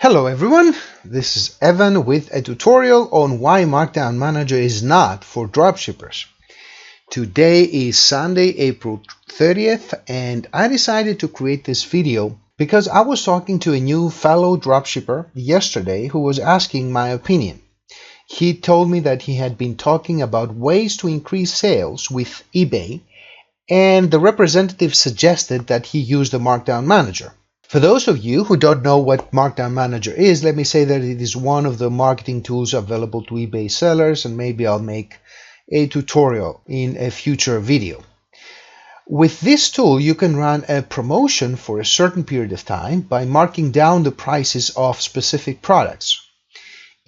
Hello everyone, this is Evan with a tutorial on why Markdown Manager is not for dropshippers. Today is Sunday, April 30th, and I decided to create this video because I was talking to a new fellow dropshipper yesterday who was asking my opinion. He told me that he had been talking about ways to increase sales with eBay, and the representative suggested that he use the Markdown Manager. For those of you who don't know what Markdown Manager is, let me say that it is one of the marketing tools available to eBay sellers, and maybe I'll make a tutorial in a future video. With this tool, you can run a promotion for a certain period of time by marking down the prices of specific products.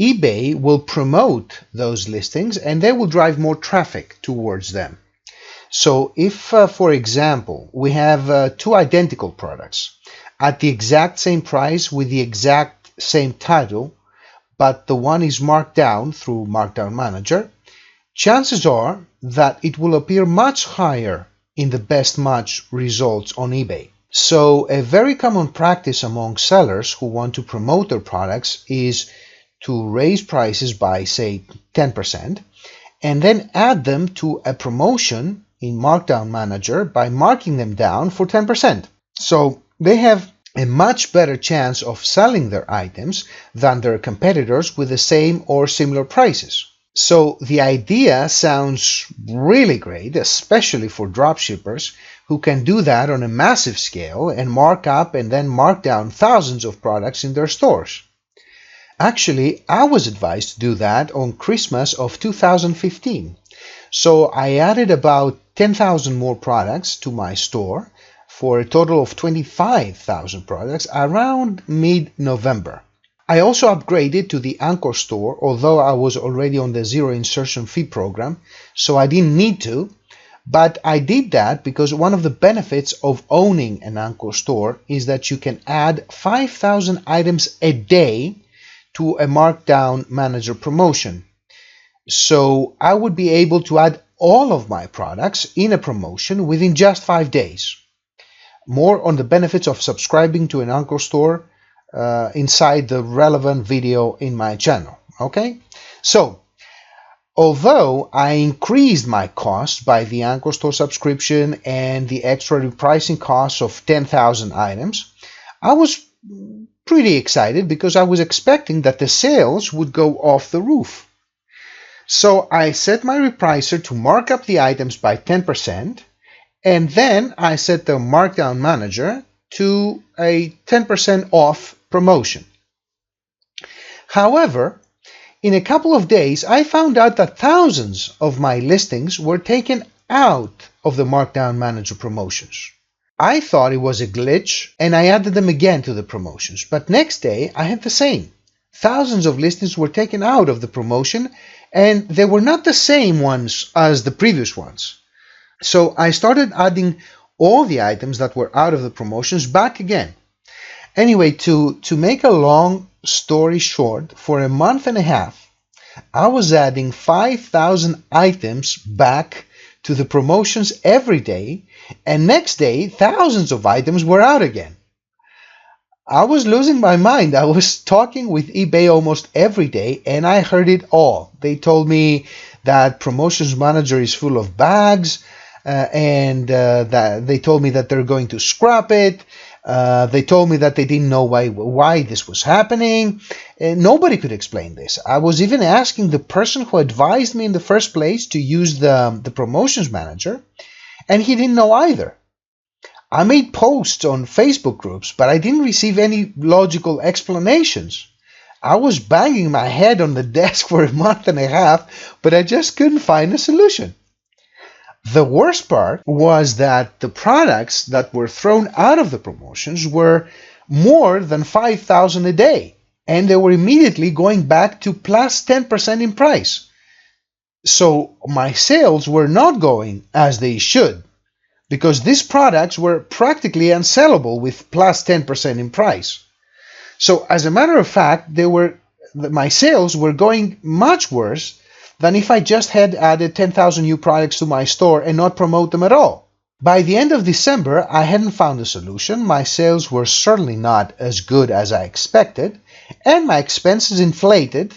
eBay will promote those listings and they will drive more traffic towards them. So if, for example, we have two identical products at the exact same price with the exact same title, but the one is marked down through Markdown Manager, chances are that it will appear much higher in the best match results on eBay. So a very common practice among sellers who want to promote their products is to raise prices by, say, 10% and then add them to a promotion in Markdown Manager by marking them down for 10%. So they have a much better chance of selling their items than their competitors with the same or similar prices. So the idea sounds really great, especially for dropshippers who can do that on a massive scale and mark up and then mark down thousands of products in their stores. Actually, I was advised to do that on Christmas of 2015. So I added about 10,000 more products to my store for a total of 25,000 products around mid-November. I also upgraded to the Anchor store, although I was already on the zero insertion fee program, so I didn't need to, but I did that because one of the benefits of owning an Anchor store is that you can add 5,000 items a day to a Markdown Manager promotion. So I would be able to add all of my products in a promotion within just 5 days. More on the benefits of subscribing to an Anchor store inside the relevant video in my channel. Okay? So, although I increased my cost by the Anchor store subscription and the extra repricing costs of 10,000 items, I was pretty excited because I was expecting that the sales would go off the roof. So I set my repricer to mark up the items by 10%, and then I set the Markdown Manager to a 10% off promotion. However, in a couple of days, I found out that thousands of my listings were taken out of the Markdown Manager promotions. I thought it was a glitch, and I added them again to the promotions, but next day I had the same. Thousands of listings were taken out of the promotion, and they were not the same ones as the previous ones. So I started adding all the items that were out of the promotions back again. Anyway, to make a long story short, for a month and a half, I was adding 5,000 items back to the promotions every day, and next day, thousands of items were out again. I was losing my mind. I was talking with eBay almost every day, and I heard it all. They told me that Promotions Manager is full of bugs, and that they told me that they're going to scrap it. They told me that they didn't know why this was happening. Nobody could explain this. I was even asking the person who advised me in the first place to use the Promotions Manager, and he didn't know either. I made posts on Facebook groups, but I didn't receive any logical explanations. I was banging my head on the desk for a month and a half, but I just couldn't find a solution. The worst part was that the products that were thrown out of the promotions were more than 5,000 a day, and they were immediately going back to plus 10% in price. So my sales were not going as they should, because these products were practically unsellable with plus 10% in price. So as a matter of fact, my sales were going much worse than if I just had added 10,000 new products to my store and not promote them at all. By the end of December, I hadn't found a solution. My sales were certainly not as good as I expected, and my expenses inflated,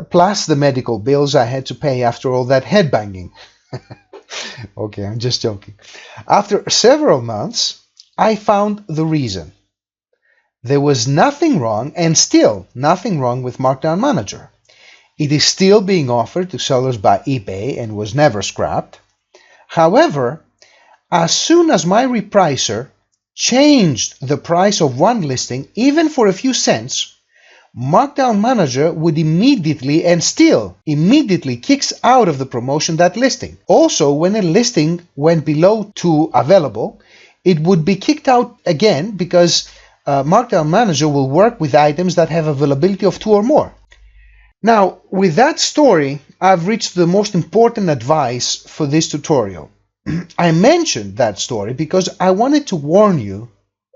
plus the medical bills I had to pay after all that headbanging. Okay, I'm just joking. After several months, I found the reason. There was nothing wrong, and still nothing wrong, with Markdown Manager. It is still being offered to sellers by eBay and was never scrapped. However, as soon as my repricer changed the price of one listing, even for a few cents, Markdown Manager would immediately, and still immediately, kicks out of the promotion that listing. Also, when a listing went below 2 available, it would be kicked out again because Markdown Manager will work with items that have availability of 2 or more. Now, with that story, I've reached the most important advice for this tutorial. I mentioned that story because I wanted to warn you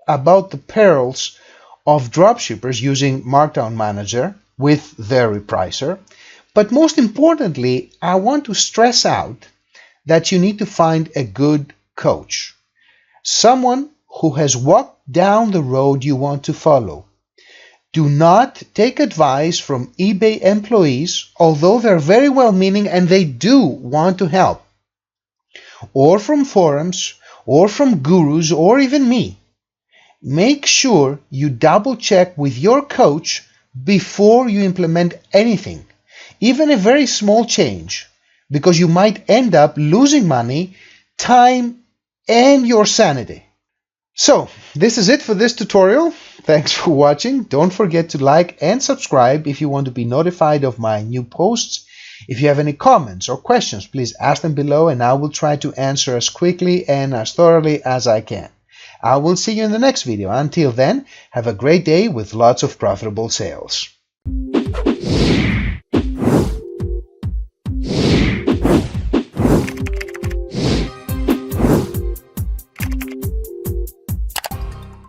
about the perils of dropshippers using Markdown Manager with their repricer. But most importantly, I want to stress out that you need to find a good coach. Someone who has walked down the road you want to follow. Do not take advice from eBay employees, although they're very well-meaning and they do want to help, or from forums, or from gurus, or even me. Make sure you double-check with your coach before you implement anything, even a very small change, because you might end up losing money, time, and your sanity. So, this is it for this tutorial. Thanks for watching. Don't forget to like and subscribe if you want to be notified of my new posts. If you have any comments or questions, please ask them below and I will try to answer as quickly and as thoroughly as I can. I will see you in the next video. Until then, have a great day with lots of profitable sales.